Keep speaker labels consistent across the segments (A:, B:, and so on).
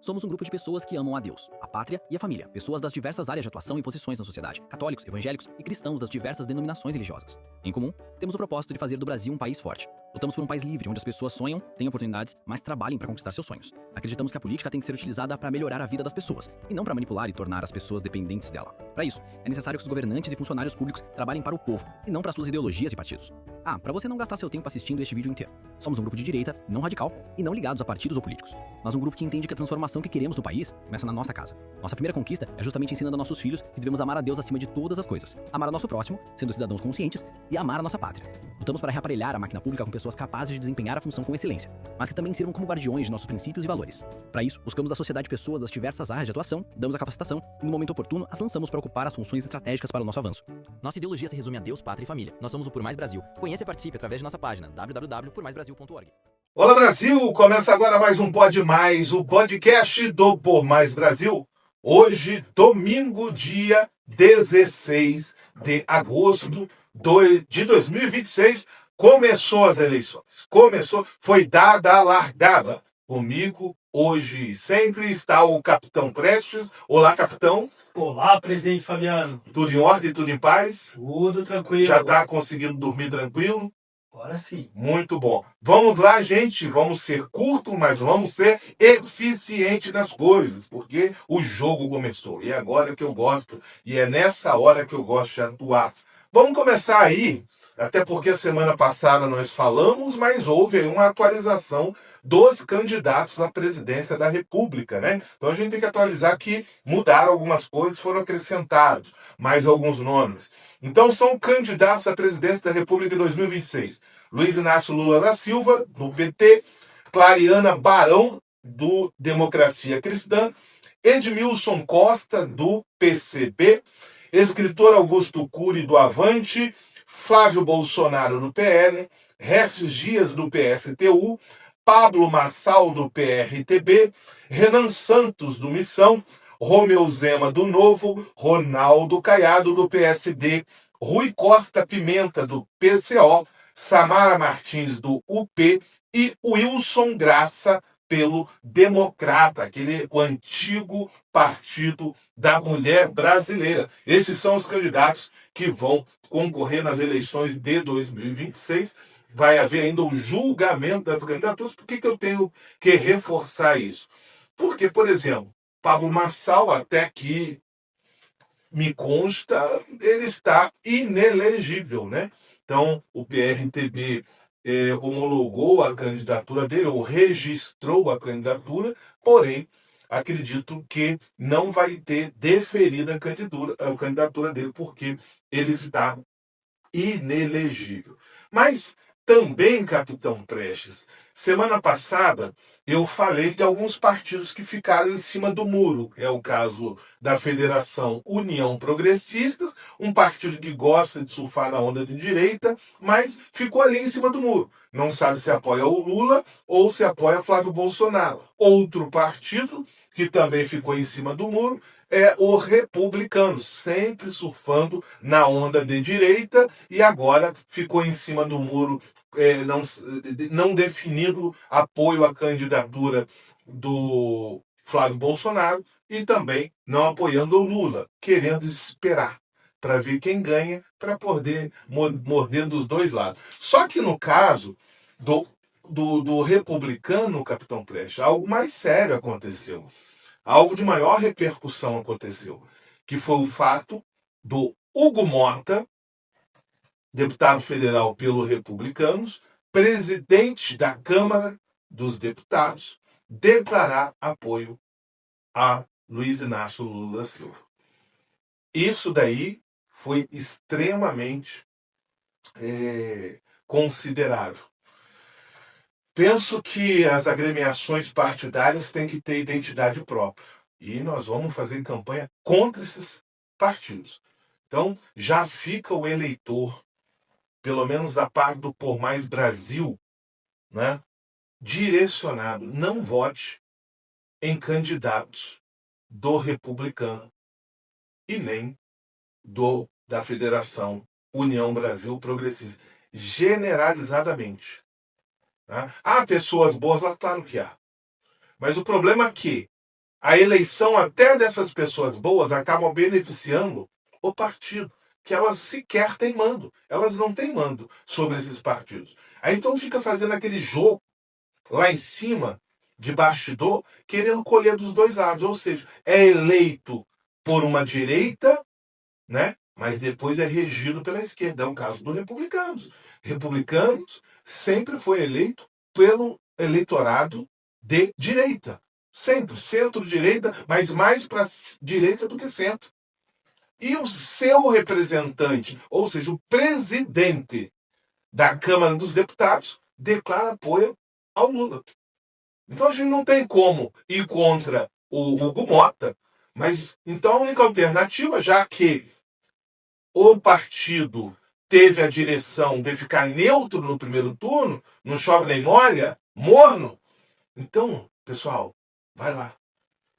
A: Somos um grupo de pessoas que amam a Deus, a pátria e a família, pessoas das diversas áreas de atuação e posições na sociedade, católicos, evangélicos e cristãos das diversas denominações religiosas. Em comum, temos o propósito de fazer do Brasil um país forte. Lutamos por um país livre, onde as pessoas sonham, têm oportunidades, mas trabalhem para conquistar seus sonhos. Acreditamos que a política tem que ser utilizada para melhorar a vida das pessoas, e não para manipular e tornar as pessoas dependentes dela. Para isso, é necessário que os governantes e funcionários públicos trabalhem para o povo, e não para suas ideologias e partidos. Para você não gastar seu tempo assistindo este vídeo inteiro. Somos um grupo de direita, não radical, e não ligados a partidos ou políticos. Mas um grupo que entende que a transformação que queremos no país começa na nossa casa. Nossa primeira conquista é justamente ensinando a nossos filhos que devemos amar a Deus acima de todas as coisas, amar o nosso próximo, sendo cidadãos conscientes, e amar a nossa pátria. Lutamos para reaparelhar a máquina pública com pessoas capazes de desempenhar a função com excelência, mas que também sirvam como guardiões de nossos princípios e valores. Para isso, buscamos da sociedade pessoas das diversas áreas de atuação, damos a capacitação e, no momento oportuno, as lançamos para ocupar as funções estratégicas para o nosso avanço. Nossa ideologia se resume a Deus, pátria e família. Nós somos o Por Mais Brasil. Conheça e participe através de nossa página www.pormaisbrasil.org.
B: Olá, Brasil! Começa agora mais um Pod Mais, o podcast do Por Mais Brasil. Hoje, domingo, dia 16 de agosto de 2026, começou as eleições. Foi dada a largada. Comigo, hoje e sempre, está o Capitão Prestes. Olá, capitão.
C: Olá, presidente Fabiano.
B: Tudo em ordem, tudo em paz?
C: Tudo tranquilo.
B: Já está conseguindo dormir tranquilo?
C: Agora sim.
B: Muito bom. Vamos lá, gente. Vamos ser curto, mas vamos ser eficiente nas coisas, porque o jogo começou. E é agora que eu gosto, e é nessa hora que eu gosto de atuar. Vamos começar aí, até porque a semana passada nós falamos, mas houve aí uma atualização dos candidatos à presidência da República, né? Então a gente tem que atualizar que mudaram algumas coisas, foram acrescentados mais alguns nomes. Então são candidatos à presidência da República em 2026. Luiz Inácio Lula da Silva, do PT, Clariana Barão, do Democracia Cristã, Edmilson Costa, do PCB, escritor Augusto Cury, do Avante, Flávio Bolsonaro, do PL, Restes Dias, do PSTU, Pablo Marçal, do PRTB, Renan Santos, do Missão, Romeu Zema, do Novo, Ronaldo Caiado, do PSD, Rui Costa Pimenta, do PCO, Samara Martins, do UP e Wilson Graça, pelo Democrata, o antigo Partido da Mulher Brasileira. Esses são os candidatos que vão concorrer nas eleições de 2026. Vai haver ainda o julgamento das candidaturas. Por que eu tenho que reforçar isso? Porque, por exemplo, Pablo Marçal, até que me consta, ele está inelegível, né? Então, o PRTB homologou a candidatura dele, ou registrou a candidatura, porém, acredito que não vai ter deferida a candidatura dele, porque ele está inelegível. Mas também, capitão Prestes, semana passada eu falei de alguns partidos que ficaram em cima do muro. É o caso da Federação União Progressistas, um partido que gosta de surfar na onda de direita, mas ficou ali em cima do muro. Não sabe se apoia o Lula ou se apoia Flávio Bolsonaro. Outro partido que também ficou em cima do muro é o Republicano, sempre surfando na onda de direita, e agora ficou em cima do muro, não definindo apoio à candidatura do Flávio Bolsonaro e também não apoiando o Lula, querendo esperar para ver quem ganha, para poder morder dos dois lados. Só que no caso do Republicano, capitão Prestes, algo mais sério aconteceu. Algo de maior repercussão aconteceu, que foi o fato do Hugo Mota, deputado federal pelo Republicanos, presidente da Câmara dos Deputados, declarar apoio a Luiz Inácio Lula da Silva. Isso daí foi extremamente considerável. Penso que as agremiações partidárias têm que ter identidade própria. E nós vamos fazer campanha contra esses partidos. Então, já fica o eleitor, pelo menos da parte do Por Mais Brasil, né, direcionado. Não vote em candidatos do Republicano e nem da Federação União Brasil Progressista. Generalizadamente. Há pessoas boas lá, claro que há. Mas o problema é que a eleição até dessas pessoas boas acaba beneficiando o partido, que elas sequer têm mando. Elas não têm mando sobre esses partidos. Aí então fica fazendo aquele jogo lá em cima, de bastidor, querendo colher dos dois lados. Ou seja, é eleito por uma direita, né? Mas depois é regido pela esquerda. É o caso dos republicanos. Republicanos sempre foi eleito pelo eleitorado de direita. Sempre, centro-direita, mas mais para direita do que centro. E o seu representante, ou seja, o presidente da Câmara dos Deputados, declara apoio ao Lula. Então a gente não tem como ir contra o Hugo Mota, mas então a única alternativa, já que o partido teve a direção de ficar neutro no primeiro turno, não chove nem molha, morno, então, pessoal, vai lá.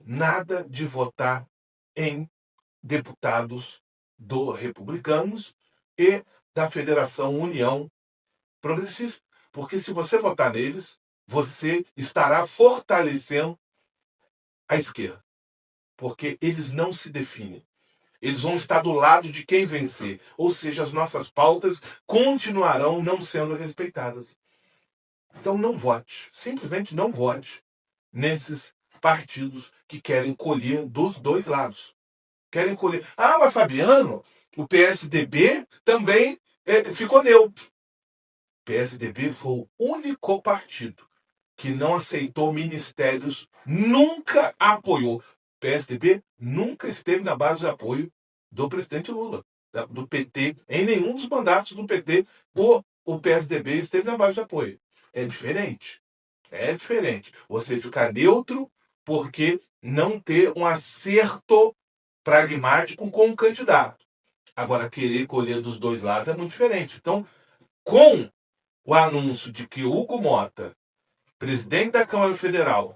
B: Nada de votar em deputados do Republicanos e da Federação União Progressista. Porque se você votar neles, você estará fortalecendo a esquerda. Porque eles não se definem. Eles vão estar do lado de quem vencer. Ou seja, as nossas pautas continuarão não sendo respeitadas. Então não vote. Simplesmente não vote nesses partidos que querem colher dos dois lados. Querem colher. Ah, mas Fabiano, o PSDB também ficou neutro. O PSDB foi o único partido que não aceitou ministérios, nunca apoiou. O PSDB nunca esteve na base de apoio do presidente Lula, do PT. Em nenhum dos mandatos do PT, o PSDB esteve na base de apoio. É diferente. É diferente. Você ficar neutro porque não ter um acerto pragmático com o candidato. Agora, querer colher dos dois lados é muito diferente. Então, com o anúncio de que Hugo Mota, presidente da Câmara Federal,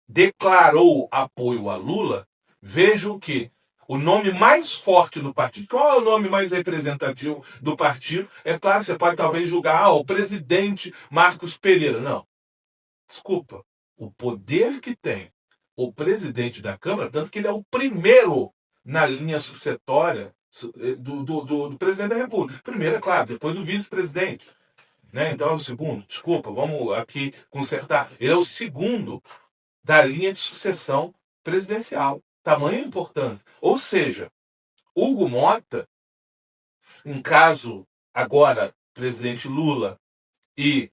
B: declarou apoio a Lula, vejam que o nome mais forte do partido, qual é o nome mais representativo do partido? É claro, você pode talvez julgar o presidente Marcos Pereira. Não. Desculpa. O poder que tem o presidente da Câmara, tanto que ele é o primeiro na linha sucessória do presidente da República. Primeiro, é claro, depois do vice-presidente. Né? Então é o segundo. Desculpa, vamos aqui consertar. Ele é o segundo da linha de sucessão presidencial. Tamanha importância. Ou seja, Hugo Mota, em caso agora, presidente Lula e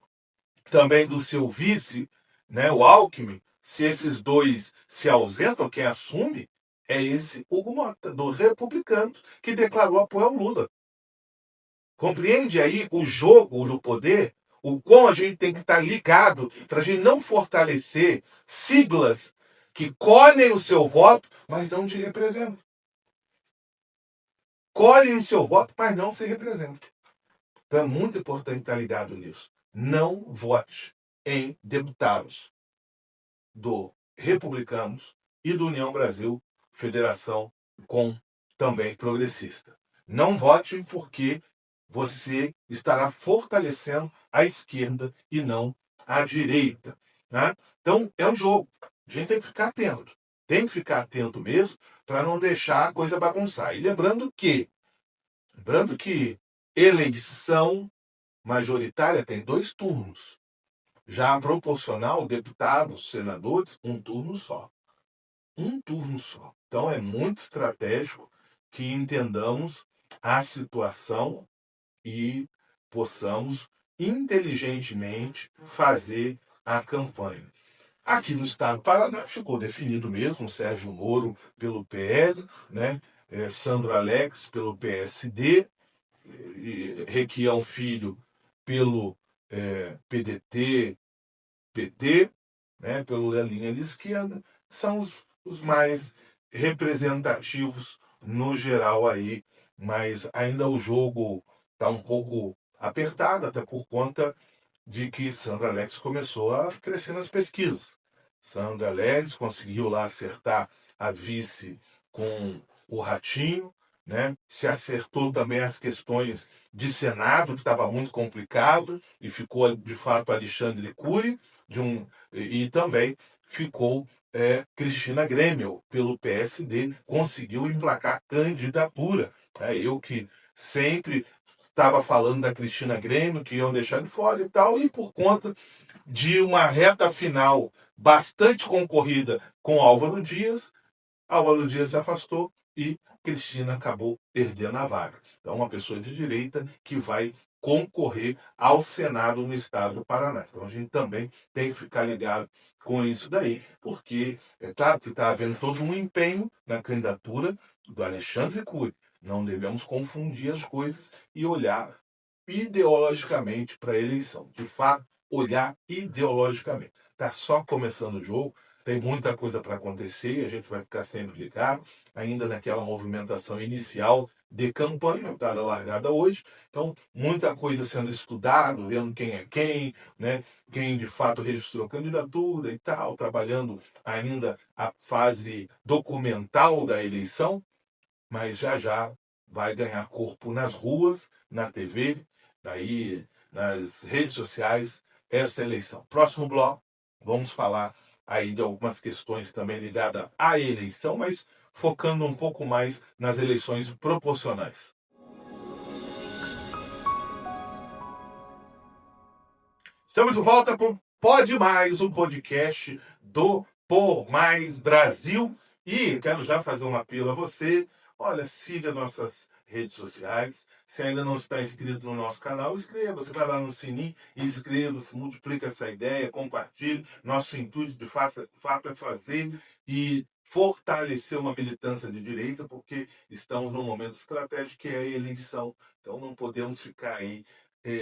B: também do seu vice, né, o Alckmin, se esses dois se ausentam, quem assume é esse Hugo Mota, do Republicanos, que declarou apoio ao Lula. Compreende aí o jogo do poder? O quão a gente tem que estar ligado para a gente não fortalecer siglas que colhem o seu voto, mas não te representam. Colhem o seu voto, mas não se representam. Então é muito importante estar ligado nisso. Não vote em deputados do Republicanos e do União Brasil, federação com também progressista. Não vote porque você estará fortalecendo a esquerda e não a direita. Né? Então, é um jogo. A gente tem que ficar atento. Tem que ficar atento mesmo para não deixar a coisa bagunçar. E lembrando que eleição majoritária tem 2 turnos. Já a proporcional, deputados, senadores, 1 turno só. 1 turno só. Então, é muito estratégico que entendamos a situação e possamos inteligentemente fazer a campanha. Aqui no estado do Paraná ficou definido mesmo, Sérgio Moro pelo PL, né? Sandro Alex pelo PSD, Requião Filho pelo PDT, PT, né? Pela linha de esquerda, são os mais representativos no geral aí, mas ainda o jogo está um pouco apertado, até por conta de que Sandra Alex começou a crescer nas pesquisas. Sandra Alex conseguiu lá acertar a vice com o Ratinho, né? Se acertou também as questões de Senado, que estava muito complicado, e ficou, de fato, Alexandre Cury, e também ficou Cristina Grêmio, pelo PSD, conseguiu emplacar candidatura. Eu que sempre estava falando da Cristina Grêmio, que iam deixar de fora e tal, e por conta de uma reta final bastante concorrida com Álvaro Dias se afastou e Cristina acabou perdendo a vaga. Então, uma pessoa de direita que vai concorrer ao Senado no estado do Paraná. Então, a gente também tem que ficar ligado com isso daí, porque é claro que está havendo todo um empenho na candidatura do Alexandre Cury. Não devemos confundir as coisas e olhar ideologicamente para a eleição. De fato, olhar ideologicamente. Está só começando o jogo, tem muita coisa para acontecer e a gente vai ficar sempre ligado, ainda naquela movimentação inicial de campanha, está largada hoje. Então, muita coisa sendo estudada, vendo quem é quem, né? Quem de fato registrou candidatura e tal, trabalhando ainda a fase documental da eleição, mas já já vai ganhar corpo nas ruas, na TV, aí nas redes sociais, essa eleição. Próximo bloco, vamos falar aí de algumas questões também ligadas à eleição, mas focando um pouco mais nas eleições proporcionais. Estamos de volta para o Pode Mais, um podcast do Por Mais Brasil. E quero já fazer um apelo a você. Olha, siga nossas redes sociais. Se ainda não está inscrito no nosse canal, inscreva-se, vai lá no sininho e inscreva-se, multiplica essa ideia, compartilhe. Nosso intuito de fato é fazer e fortalecer uma militância de direita, porque estamos num momento estratégico que é a eleição. Então não podemos ficar aí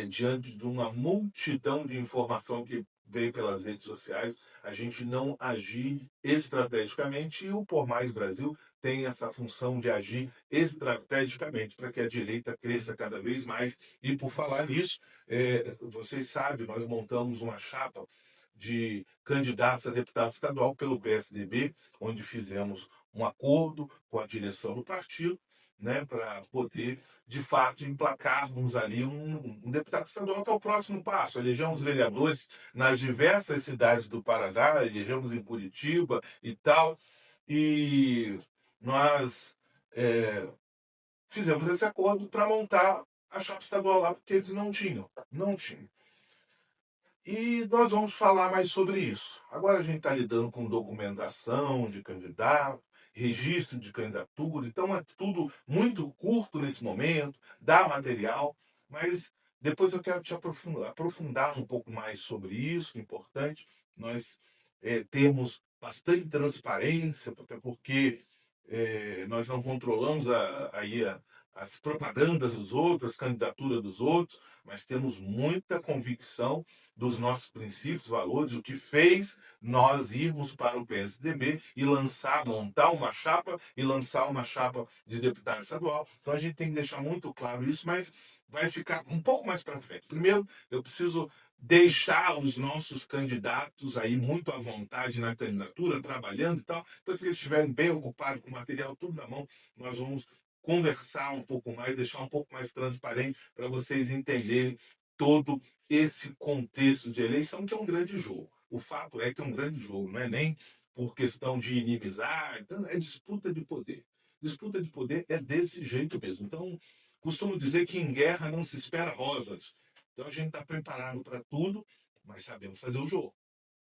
B: diante de uma multidão de informação que vem pelas redes sociais, a gente não agir estrategicamente, e o Por Mais Brasil tem essa função de agir estrategicamente para que a direita cresça cada vez mais. E por falar nisso, vocês sabem, nós montamos uma chapa de candidatos a deputado estadual pelo PSDB, onde fizemos um acordo com a direção do partido, né, para poder, de fato, emplacarmos ali um deputado estadual, que é o próximo passo. Elegemos vereadores nas diversas cidades do Paraná, elegemos em Curitiba e tal, e nós fizemos esse acordo para montar a chapa estadual lá, porque eles não tinham. E nós vamos falar mais sobre isso. Agora a gente está lidando com documentação de candidato, registro de candidatura, então é tudo muito curto nesse momento, dá material, mas depois eu quero te aprofundar um pouco mais sobre isso, importante nós termos bastante transparência, até porque nós não controlamos as propagandas dos outros, as candidaturas dos outros, mas temos muita convicção dos nossos princípios, valores, o que fez nós irmos para o PSDB e montar uma chapa e lançar uma chapa de deputado estadual. Então a gente tem que deixar muito claro isso, mas vai ficar um pouco mais para frente. Primeiro, eu preciso deixar os nossos candidatos aí muito à vontade na candidatura, trabalhando e tal. Depois que eles estiverem bem ocupados com o material tudo na mão, nós vamos conversar um pouco mais, deixar um pouco mais transparente para vocês entenderem todo esse contexto de eleição, que é um grande jogo. O fato é que é um grande jogo, não é nem por questão de inimizade, então é disputa de poder. Disputa de poder é desse jeito mesmo. Então, costumo dizer que em guerra não se espera rosas. Então a gente está preparado para tudo, mas sabemos fazer o jogo.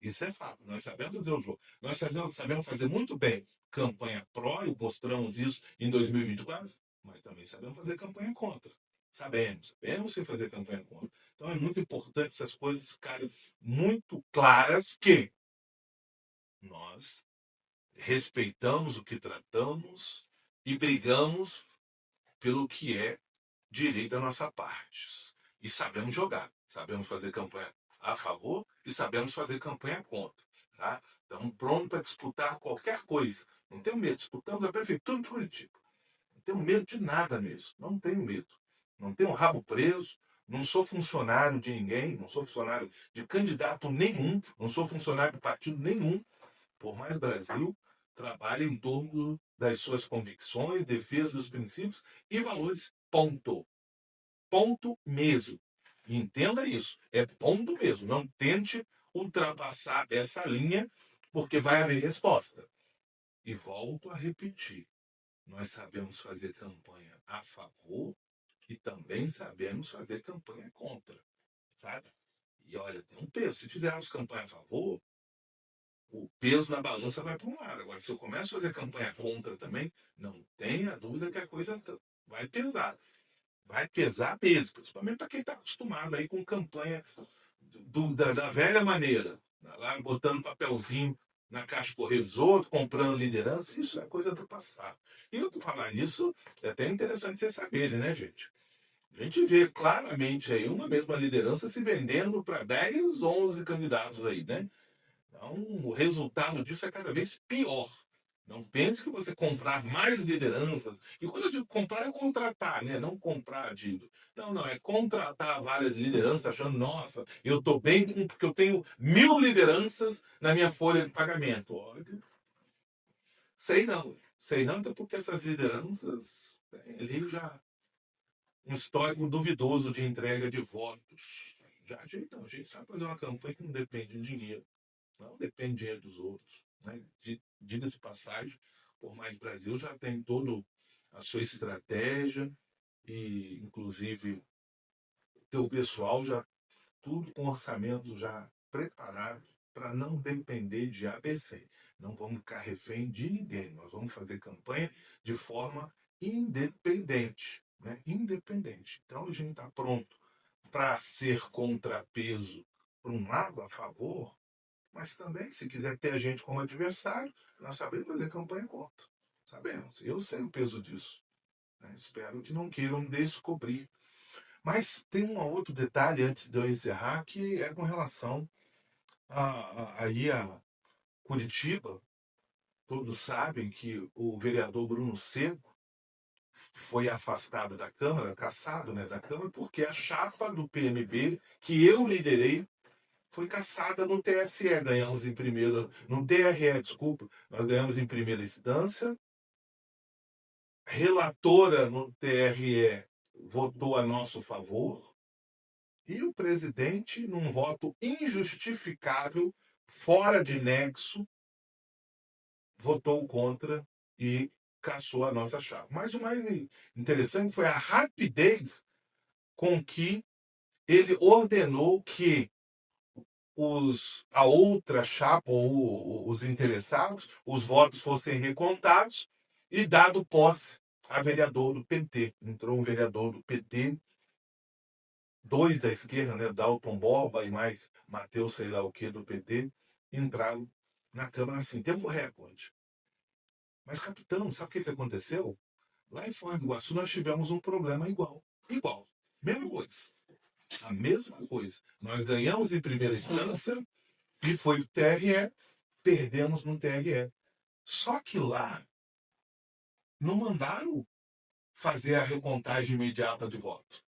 B: Isso é fato, nós sabemos fazer o jogo. Nós sabemos fazer muito bem campanha pró, e mostramos isso em 2024, mas também sabemos fazer campanha contra. Sabemos sim fazer campanha contra. Então é muito importante essas coisas ficarem muito claras, que nós respeitamos o que tratamos e brigamos pelo que é direito da nossa parte. E sabemos jogar, sabemos fazer campanha a favor e sabemos fazer campanha contra. Tá? Estamos prontos para disputar qualquer coisa. Não tenho medo, disputamos a prefeitura de Curitiba. Não tenho medo de nada mesmo, não tenho medo. Não tenho rabo preso, não sou funcionário de ninguém, não sou funcionário de candidato nenhum, não sou funcionário de partido nenhum. Por Mais Brasil trabalha em torno das suas convicções, defesa dos princípios e valores, ponto. Ponto mesmo. Entenda isso. É ponto mesmo. Não tente ultrapassar essa linha, porque vai haver resposta. E volto a repetir, nós sabemos fazer campanha a favor e também sabemos fazer campanha contra, sabe? E olha, tem um peso. Se fizermos campanha a favor, o peso na balança vai para um lado. Agora, se eu começo a fazer campanha contra também, não tenha dúvida que a coisa vai pesar. Vai pesar mesmo, principalmente para quem está acostumado aí com campanha da velha maneira, lá botando papelzinho na caixa correio dos outros, comprando liderança, isso é coisa do passado. E eu falar nisso, é até interessante vocês saberem, né, gente? A gente vê claramente aí uma mesma liderança se vendendo para 10, 11 candidatos aí, né? Então, o resultado disso é cada vez pior. Não pense que você comprar mais lideranças. E quando eu digo comprar, é contratar, né? Não comprar, digo. Não, não, é contratar várias lideranças, achando, nossa, eu estou bem porque eu tenho 1000 lideranças na minha folha de pagamento. Olha, sei não, até porque essas lideranças têm ali já um histórico duvidoso de entrega de votos. Já a gente sabe fazer uma campanha que não depende de dinheiro. Não depende de dinheiro dos outros. Né? Diga-se passagem, por mais Brasil já tem toda a sua estratégia e, inclusive, o pessoal já tudo com orçamento já preparado para não depender de ABC. Não vamos ficar refém de ninguém. Nós vamos fazer campanha de forma independente. Né? Independente. Então, a gente está pronto para ser contrapeso para um lado, a favor, mas também, se quiser ter a gente como adversário, nós sabemos fazer campanha contra. Sabemos. Eu sei o peso disso. Né? Espero que não queiram descobrir. Mas tem um outro detalhe antes de eu encerrar, que é com relação a Curitiba. Todos sabem que o vereador Bruno Seco foi afastado da Câmara, cassado, né, da Câmara, porque a chapa do PMB, que eu liderei, foi cassada no TSE. Ganhamos em primeira, no TRE, desculpa, nós ganhamos em primeira instância. Relatora no TRE votou a nosso favor. E o presidente, num voto injustificável, fora de nexo, votou contra e cassou a nossa chapa. Mas o mais interessante foi a rapidez com que ele ordenou que a outra chapa, ou os interessados, os votos fossem recontados e dado posse a vereador do PT. Entrou um vereador do PT, 2 da esquerda, né, Dalton Borba e mais Matheus, sei lá o que, do PT, entraram na Câmara assim, tempo recorde. Mas, capitão, sabe o que aconteceu? Lá em Foz do Iguaçu nós tivemos um problema igual. Igual. Mesma coisa. A mesma coisa. Nós ganhamos em primeira instância e foi o TRE, perdemos no TRE. Só que lá não mandaram fazer a recontagem imediata de voto.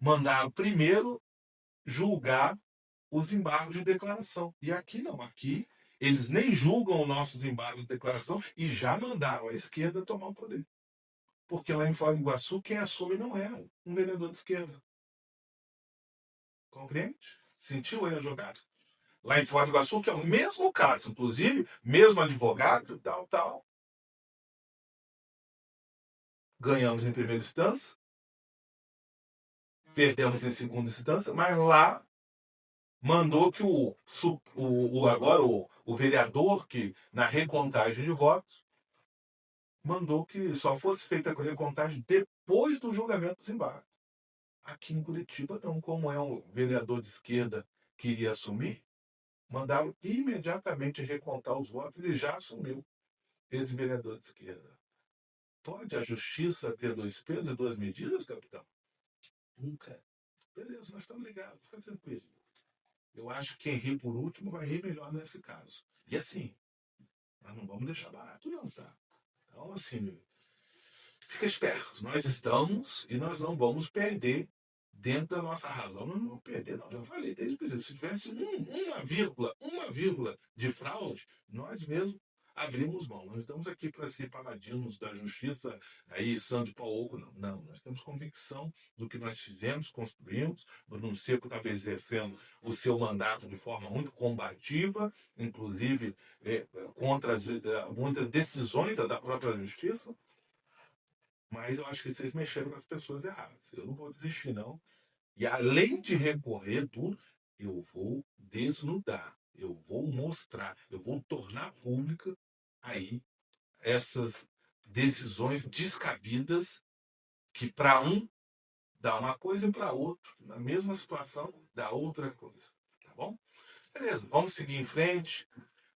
B: Mandaram primeiro julgar os embargos de declaração. E aqui não. Aqui eles nem julgam os nossos embargos de declaração e já mandaram a esquerda tomar o poder. Porque lá em Foz do Iguaçu, quem assume não é um vereador de esquerda. Compreende? Sentiu aí a jogada? Lá em Foz do Iguaçu, que é o mesmo caso, inclusive, mesmo advogado, tal. Ganhamos em primeira instância, perdemos em segunda instância, mas lá mandou que agora o vereador, que na recontagem de votos, mandou que só fosse feita a recontagem depois do julgamento dos embargos. Aqui em Curitiba, não, como é um vereador de esquerda que iria assumir, mandaram imediatamente recontar os votos e já assumiu esse vereador de esquerda. Pode a justiça ter 2 pesos e 2 medidas, capitão? Nunca. Beleza, nós estamos ligados, fica tranquilo. Eu acho que quem ri por último vai rir melhor nesse caso. E assim, nós não vamos deixar barato não, tá? Então, assim, fica esperto. Nós estamos e nós não vamos perder dentro da nossa razão. Nós não vamos perder, não. Já falei desde o princípio. Se tivesse uma vírgula de fraude, nós mesmos abrimos mão. Nós estamos aqui para ser paladinos da justiça, aí santo de pau oco, não. Não, nós temos convicção do que nós fizemos, construímos. O Bruno Seco estava exercendo o seu mandato de forma muito combativa, inclusive contra muitas decisões da própria justiça. Mas eu acho que vocês mexeram com as pessoas erradas. Eu não vou desistir, não. E além de recorrer tudo, eu vou desnudar, eu vou mostrar, eu vou tornar pública aí essas decisões descabidas que para um dá uma coisa e para outro, na mesma situação, dá outra coisa. Tá bom? Beleza, vamos seguir em frente.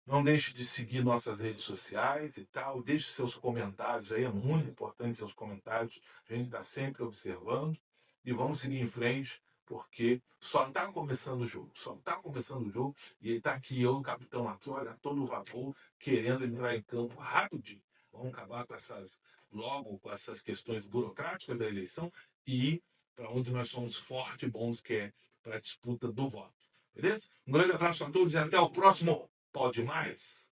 B: Não deixe de seguir nossas redes sociais e tal. Deixe seus comentários aí, é muito importante seus comentários. A gente está sempre observando. E vamos seguir em frente, porque só está começando o jogo. Só está começando o jogo. E está aqui eu, o capitão, aqui, olha, todo vapor, querendo entrar em campo rapidinho. Vamos acabar logo com essas questões burocráticas da eleição e ir para onde nós somos fortes e bons, que é para a disputa do voto. Beleza? Um grande abraço a todos e até o próximo Pode Mais.